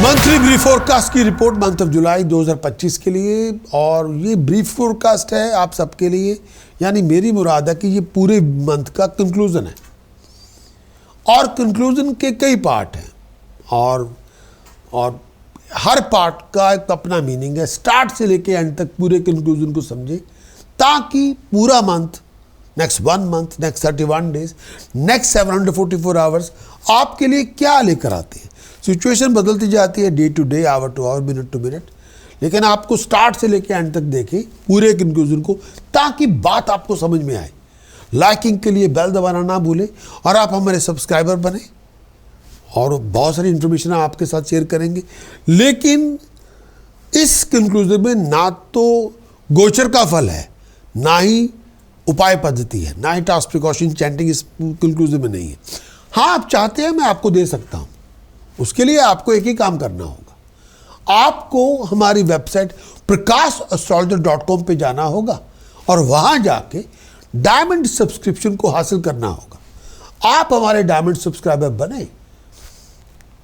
Monthly brief forecast की report month of जुलाई 2025 के लिए, और ये ब्रीफ फोरकास्ट है आप सबके लिए, यानी मेरी मुराद है कि ये पूरे मंथ का कंक्लूजन है और कंक्लूजन के कई पार्ट हैं और हर पार्ट का एक अपना मीनिंग है। स्टार्ट से लेके एंड तक पूरे कंक्लूजन को समझे ताकि पूरा month, next 1 month, next 31 days, next 744 hours आपके लिए क्या लेकर आते हैं। सिचुएशन बदलती जाती है day to day, hour to hour, minute to minute, लेकिन आपको स्टार्ट से लेके एंड तक देखें पूरे कंक्लूजन को ताकि बात आपको समझ में आए। लाइकिंग के लिए बेल दबाना ना भूलें और आप हमारे सब्सक्राइबर बने और बहुत सारी इंफॉर्मेशन आपके साथ शेयर करेंगे। लेकिन इस कंक्लूजन में ना तो गोचर का फल है, ना ही उपाय पद्धति है, ना ही टास्क प्रिकॉशन चैंटिंग इस कंक्लूजन में नहीं है। हाँ, आप चाहते हैं मैं आपको दे सकता हूँ, उसके लिए आपको एक ही काम करना होगा। आपको हमारी वेबसाइट prakasastrologer.com पे जाना होगा और वहां जाके डायमंड सब्सक्रिप्शन को हासिल करना होगा। आप हमारे डायमंड सब्सक्राइबर बने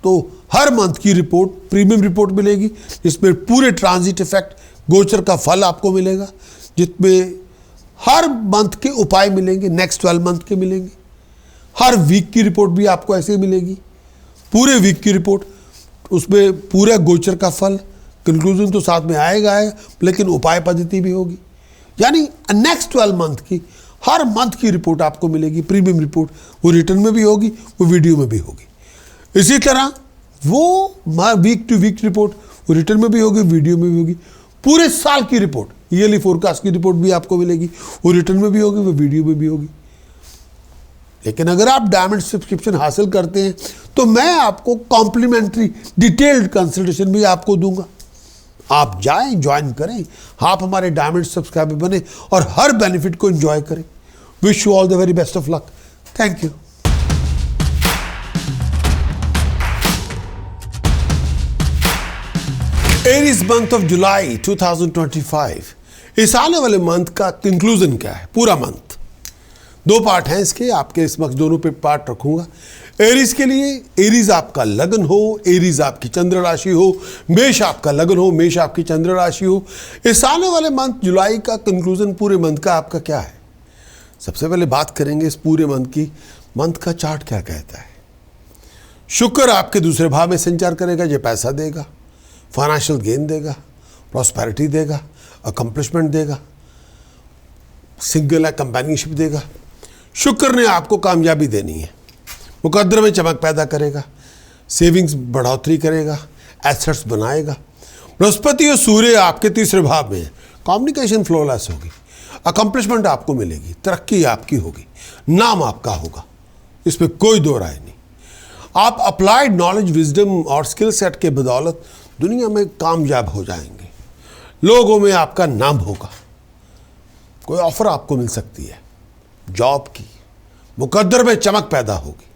तो हर मंथ की रिपोर्ट, प्रीमियम रिपोर्ट मिलेगी, जिसमें पूरे ट्रांजिट इफेक्ट, गोचर का फल आपको मिलेगा, जिसमें हर मंथ के उपाय मिलेंगे, नेक्स्ट 12 मंथ के मिलेंगे। हर वीक की रिपोर्ट भी आपको ऐसे ही मिलेगी, पूरे वीक की रिपोर्ट, उसमें पूरा गोचर का फल, कंक्लूजन तो साथ में आएगा, लेकिन उपाय पद्धति भी होगी। यानी नेक्स्ट 12 मंथ की हर मंथ की रिपोर्ट आपको मिलेगी, प्रीमियम रिपोर्ट, वो रिटर्न में भी होगी, वो वीडियो में भी होगी। इसी तरह वो वीक टू वीक रिपोर्ट, वो रिटर्न में भी होगी, वीडियो में भी होगी। पूरे साल की रिपोर्ट, ईयरली फोरकास्ट की रिपोर्ट भी आपको मिलेगी, वो रिटर्न में भी होगी, वो वीडियो में भी होगी। लेकिन अगर आप डायमंड सब्सक्रिप्शन हासिल करते हैं तो मैं आपको कॉम्प्लीमेंट्री डिटेल्ड कंसल्टेशन भी आपको दूंगा। आप जाएं, ज्वाइन करें, आप हमारे डायमंड सब्सक्राइबर बने और हर बेनिफिट को एंजॉय करें। Wish you all the very best of luck. Thank you. Aries month of जुलाई 2025, इस आने वाले मंथ का कंक्लूजन क्या है? पूरा मंथ 2 पार्ट हैं इसके, आपके समक्ष दोनों पे पार्ट रखूंगा। एरीज के लिए, एरीज आपका लगन हो, एरीज आपकी चंद्र राशि हो, मेष आपका लगन हो, मेष आपकी चंद्र राशि हो, इस आने वाले मंथ जुलाई का कंक्लूजन पूरे मंथ का आपका क्या है? सबसे पहले बात करेंगे इस पूरे मंथ की। मंथ का चार्ट क्या कहता है? शुक्र आपके दूसरे भाव में संचार करेगा, जो पैसा देगा, फाइनेंशियल गेन देगा, प्रॉस्पेरिटी देगा, अकम्प्लिशमेंट देगा, सिंगल है कंपेनियनशिप देगा। शुक्र ने आपको कामयाबी देनी है, मुकद्दर में चमक पैदा करेगा, सेविंग्स बढ़ोतरी करेगा, एसेट्स बनाएगा। बृहस्पति और सूर्य आपके तीसरे भाव में है, कम्युनिकेशन फ्लोलेस होगी, अकम्प्लिशमेंट आपको मिलेगी, तरक्की आपकी होगी, नाम आपका होगा, इसमें कोई दो राय नहीं। आप अप्लाइड नॉलेज, विजडम और स्किल सेट के बदौलत दुनिया में कामयाब हो जाएंगे। लोगों में आपका नाम होगा, कोई ऑफर आपको मिल सकती है जॉब की, मुकद्दर में चमक पैदा होगी,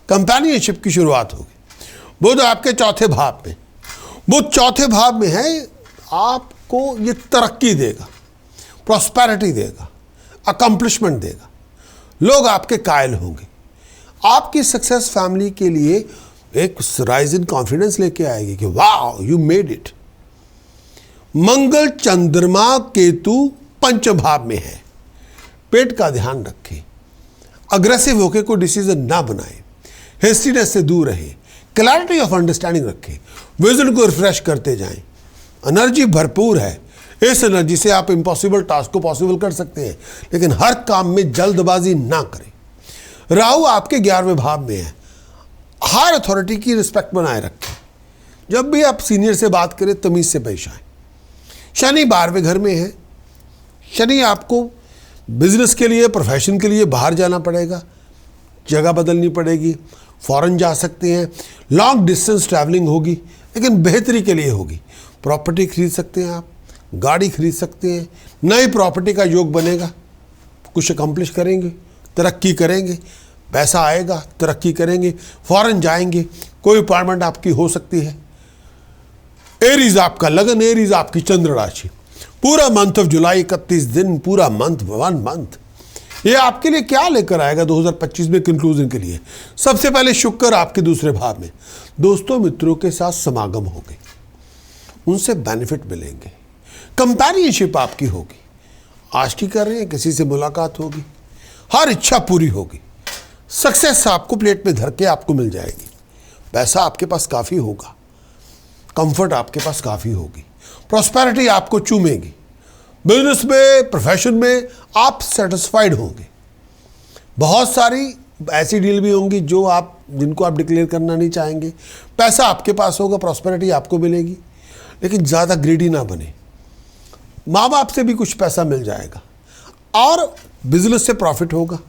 कंपेनियनशिप की शुरुआत होगी। बुध आपके चौथे भाव में, बुध चौथे भाव में है, आपको ये तरक्की देगा, प्रॉस्पेरिटी देगा, अकम्प्लिशमेंट देगा, लोग आपके कायल होंगे। आपकी सक्सेस फैमिली के लिए एक राइज इन कॉन्फिडेंस लेके आएगी कि वाह यू मेड इट। मंगल चंद्रमा केतु पंच भाव में है, पेट का ध्यान रखें, अग्रेसिव होकर कोई डिसीजन ना बनाएं, हेस्टीनेस से दूर रहें, क्लैरिटी ऑफ अंडरस्टैंडिंग रखें, विजन को रिफ्रेश करते जाएं। एनर्जी भरपूर है, इस एनर्जी से आप इम्पॉसिबल टास्क को पॉसिबल कर सकते हैं, लेकिन हर काम में जल्दबाजी ना करें। राहु आपके 11वें भाव में है, हर अथॉरिटी की रिस्पेक्ट बनाए रखें, जब भी आप सीनियर से बात करें तमीज से पेश आए। शनि 12वें घर में है, शनि आपको बिजनेस के लिए, प्रोफेशन के लिए बाहर जाना पड़ेगा, जगह बदलनी पड़ेगी, फॉरेन जा सकते हैं, लॉन्ग डिस्टेंस ट्रैवलिंग होगी, लेकिन बेहतरी के लिए होगी। प्रॉपर्टी खरीद सकते हैं आप, गाड़ी खरीद सकते हैं, नई प्रॉपर्टी का योग बनेगा, कुछ अकम्प्लिश करेंगे, तरक्की करेंगे, पैसा आएगा, तरक्की करेंगे, फॉरेन जाएंगे, कोई अपॉइंटमेंट आपकी हो सकती है। एरीज आपका लगन, एरीज आपकी चंद्र राशि। पूरा मंथ ऑफ जुलाई 31 दिन, पूरा मंथ 1 मंथ, ये आपके लिए क्या लेकर आएगा 2025 में कंक्लूजन के लिए? सबसे पहले शुक्र आपके दूसरे भाव में, दोस्तों मित्रों के साथ समागम होंगे, उनसे बेनिफिट मिलेंगे, कंपैनियनशिप आपकी होगी, आशिकी कर रहे हैं किसी से मुलाकात होगी, हर इच्छा पूरी होगी, सक्सेस आपको प्लेट में धर के आपको मिल जाएगी, पैसा आपके पास काफ़ी होगा, कंफर्ट आपके पास काफ़ी होगी, प्रॉस्पेरिटी आपको चूमेगी, बिजनेस में प्रोफेशन में आप सेटिस्फाइड होंगे। बहुत सारी ऐसी डील भी होंगी जिनको आप डिक्लेयर करना नहीं चाहेंगे। पैसा आपके पास होगा, प्रॉस्पेरिटी आपको मिलेगी, लेकिन ज़्यादा ग्रीडी ना बने। माँ बाप से भी कुछ पैसा मिल जाएगा और बिजनेस से प्रॉफिट होगा।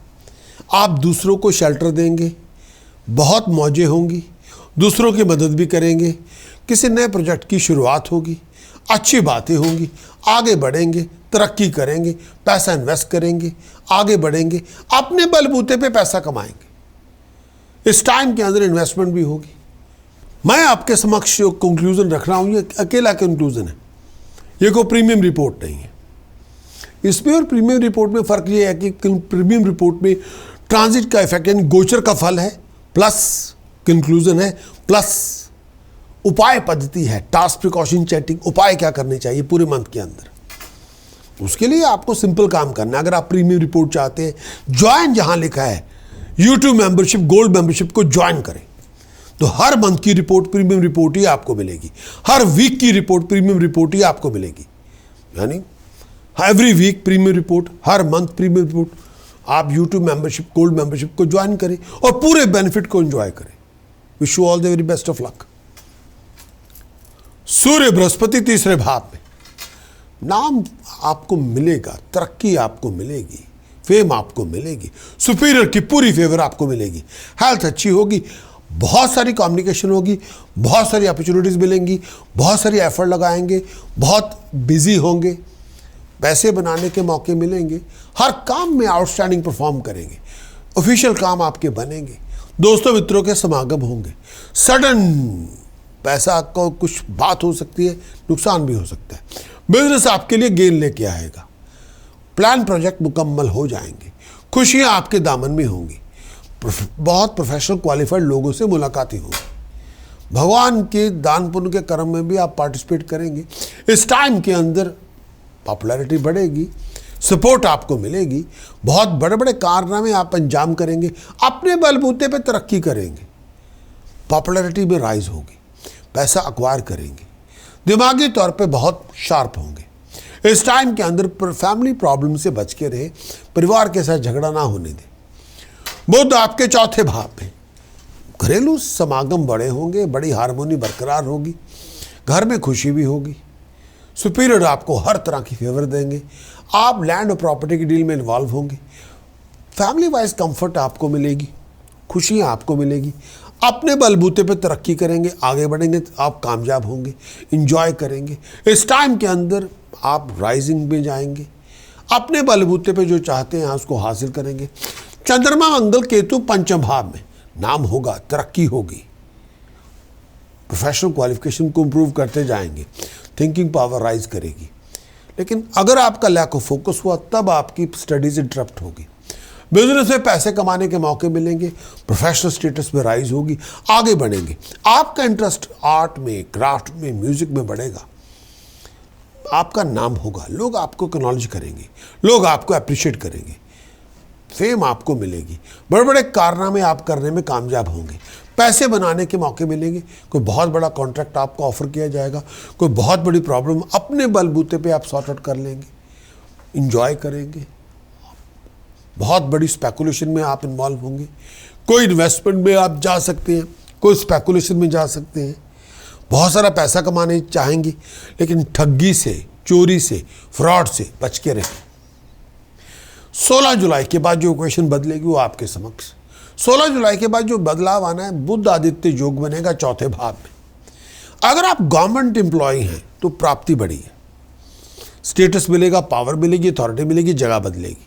आप दूसरों को शेल्टर देंगे, बहुत मौजें होंगी, दूसरों की मदद भी करेंगे, किसी नए प्रोजेक्ट की शुरुआत होगी, अच्छी बातें होंगी, आगे बढ़ेंगे, तरक्की करेंगे, पैसा इन्वेस्ट करेंगे, आगे बढ़ेंगे, अपने बलबूते पे पैसा कमाएंगे। इस टाइम के अंदर इन्वेस्टमेंट भी होगी। मैं आपके समक्ष जो कंक्लूजन रख रहा हूँ ये अकेला कंक्लूजन है, ये कोई प्रीमियम रिपोर्ट नहीं है। इसमें और प्रीमियम रिपोर्ट में फ़र्क ये है कि प्रीमियम रिपोर्ट में ट्रांजिट का इफेक्ट यानी गोचर का फल है, प्लस कंक्लूजन है, प्लस उपाय पद्धति है, टास्क प्रिकॉशन चैटिंग, उपाय क्या करने चाहिए पूरे मंथ के अंदर। उसके लिए आपको सिंपल काम करना है। अगर आप प्रीमियम रिपोर्ट चाहते हैं, ज्वाइन जहां लिखा है यूट्यूब मेंबरशिप, गोल्ड मेंबरशिप को ज्वाइन करें, तो हर मंथ की रिपोर्ट प्रीमियम रिपोर्ट ही आपको मिलेगी, हर वीक की रिपोर्ट प्रीमियम रिपोर्ट ही आपको मिलेगी। यानी एवरी वीक प्रीमियम रिपोर्ट, हर मंथ प्रीमियम रिपोर्ट। आप यूट्यूब मेंबरशिप, गोल्ड मेंबरशिप को ज्वाइन करें और पूरे बेनिफिट को एंजॉय करें। Wish you all the very best of luck. सूर्य बृहस्पति तीसरे भाव में, नाम आपको मिलेगा, तरक्की आपको मिलेगी, फेम आपको मिलेगी, सुपीरियर की पूरी फेवर आपको मिलेगी, हेल्थ अच्छी होगी, बहुत सारी कम्युनिकेशन होगी, बहुत सारी अपॉर्चुनिटीज़ मिलेंगी, बहुत सारी एफर्ट लगाएंगे, बहुत बिजी होंगे, पैसे बनाने के मौके मिलेंगे, हर काम में आउटस्टैंडिंग परफॉर्म करेंगे, ऑफिशियल काम आपके बनेंगे, दोस्तों मित्रों के समागम होंगे, सडन पैसा को कुछ बात हो सकती है, नुकसान भी हो सकता है, बिजनेस आपके लिए गेन लेके आएगा, प्लान प्रोजेक्ट मुकम्मल हो जाएंगे, खुशियां आपके दामन में होंगी, बहुत प्रोफेशनल क्वालिफाइड लोगों से मुलाकातें होंगी, भगवान के दान पुण्य के कर्म में भी आप पार्टिसिपेट करेंगे। इस टाइम के अंदर पॉपुलैरिटी बढ़ेगी, सपोर्ट आपको मिलेगी, बहुत बड़े बड़े कारनामे आप अंजाम करेंगे, अपने बलबूते पे तरक्की करेंगे, पॉपुलैरिटी में राइज होगी, पैसा अक्वायर करेंगे, दिमागी तौर पे बहुत शार्प होंगे। इस टाइम के अंदर फैमिली प्रॉब्लम से बच के रहे, परिवार के साथ झगड़ा ना होने दें। बुध आपके चौथे भाव में, घरेलू समागम बड़े होंगे, बड़ी हारमोनी बरकरार होगी, घर में खुशी भी होगी, सुपीरियर आपको हर तरह की फेवर देंगे, आप लैंड और प्रॉपर्टी की डील में इन्वॉल्व होंगे, फैमिली वाइज कंफर्ट आपको मिलेगी, खुशियाँ आपको मिलेगी, अपने बलबूते पे तरक्की करेंगे, आगे बढ़ेंगे, आप कामयाब होंगे, इंजॉय करेंगे। इस टाइम के अंदर आप राइजिंग में जाएंगे, अपने बलबूते पे जो चाहते हैं उसको हासिल करेंगे। चंद्रमा मंगल केतु पंचम भाव में, नाम होगा, तरक्की होगी, प्रोफेशनल क्वालिफिकेशन को इम्प्रूव करते जाएंगे, थिंकिंग पावर राइज करेगी। लेकिन अगर आपका लैक ऑफ फोकस हुआ तब आपकी स्टडीज इंटरप्ट होगी, बिजनेस में पैसे कमाने के मौके मिलेंगे, प्रोफेशनल स्टेटस में राइज होगी, आगे बढ़ेंगे, आपका इंटरेस्ट आर्ट में, क्राफ्ट में, म्यूजिक में बढ़ेगा, आपका नाम होगा, लोग आपको एक्नॉलेज करेंगे, लोग आपको अप्रिशिएट करेंगे, फेम आपको मिलेगी, बड़े बड़े कारनामे आप करने में कामयाब होंगे, पैसे बनाने के मौके मिलेंगे, कोई बहुत बड़ा कॉन्ट्रैक्ट आपको ऑफर किया जाएगा, कोई बहुत बड़ी प्रॉब्लम अपने बलबूते पे आप सॉर्ट आउट कर लेंगे, इंजॉय करेंगे, बहुत बड़ी स्पेकुलेशन में आप इन्वॉल्व होंगे, कोई इन्वेस्टमेंट में आप जा सकते हैं, कोई स्पेकुलेशन में जा सकते हैं, बहुत सारा पैसा कमाने चाहेंगे, लेकिन ठगी से, चोरी से, फ्रॉड से बच के रहें। 16 जुलाई के बाद जो इक्वेशन बदलेगी वो आपके समक्ष। 16 जुलाई के बाद जो बदलाव आना है, बुध आदित्य योग बनेगा चौथे भाव में। अगर आप गवर्नमेंट एम्प्लॉय हैं तो प्राप्ति बढ़ी है, स्टेटस मिलेगा, पावर मिलेगी, अथॉरिटी मिलेगी, जगह बदलेगी,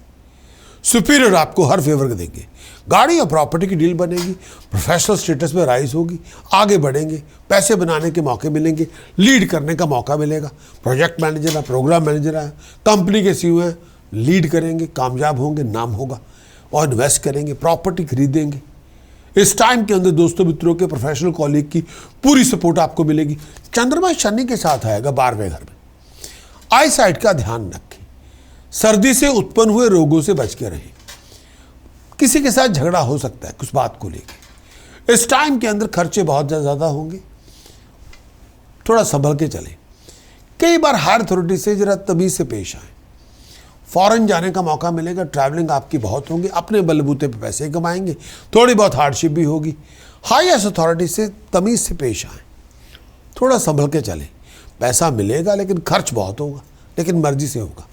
सुपीरियर आपको हर फेवर देंगे, गाड़ी और प्रॉपर्टी की डील बनेगी, प्रोफेशनल स्टेटस में राइज होगी, आगे बढ़ेंगे, पैसे बनाने के मौके मिलेंगे, लीड करने का मौका मिलेगा, प्रोजेक्ट मैनेजर है, प्रोग्राम मैनेजर है, कंपनी के सीईओ हैं, लीड करेंगे, कामयाब होंगे, नाम होगा और इन्वेस्ट करेंगे, प्रॉपर्टी खरीदेंगे। इस टाइम के अंदर दोस्तों मित्रों के प्रोफेशनल कॉलीग की पूरी सपोर्ट आपको मिलेगी। चंद्रमा शनि के साथ आएगा 12वें घर में। आई साइट का ध्यान रखें, सर्दी से उत्पन्न हुए रोगों से बच के रहें। किसी के साथ झगड़ा हो सकता है कुछ बात को लेकर। इस टाइम के अंदर खर्चे बहुत ज़्यादा होंगे, थोड़ा संभल के चलें। कई बार हायर अथॉरिटी से जरा तमीज से पेश आए। फॉरेन जाने का मौका मिलेगा, ट्रैवलिंग आपकी बहुत होगी, अपने बलबूते पे पैसे कमाएंगे, थोड़ी बहुत हार्डशिप भी होगी। हाईएस्ट अथॉरिटी से तमीज से पेश आए, थोड़ा संभल के चलें। पैसा मिलेगा लेकिन खर्च बहुत होगा, लेकिन मर्जी से होगा।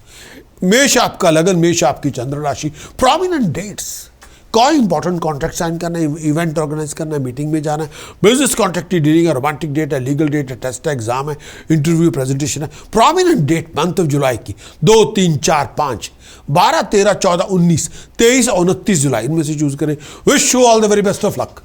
मेष आपका लगन, मेष आपकी चंद्र राशि। प्रोमिनेंट डेट्स, कोई इंपॉर्टेंट कॉन्ट्रैक्ट साइन करना है, इवेंट ऑर्गेनाइज करना है, मीटिंग में जाना है, बिजनेस कॉन्ट्रैक्ट की डीलिंग है, रोमांटिक डेट है, लीगल डेट है, टेस्ट है, एग्जाम है, इंटरव्यू, प्रेजेंटेशन है। Prominent date month of July की 2, 3, 4, 5, 12, 13, 14, 19, 23 और 29 जुलाई, इनमें से चूज करें। Wish you all the very best of luck.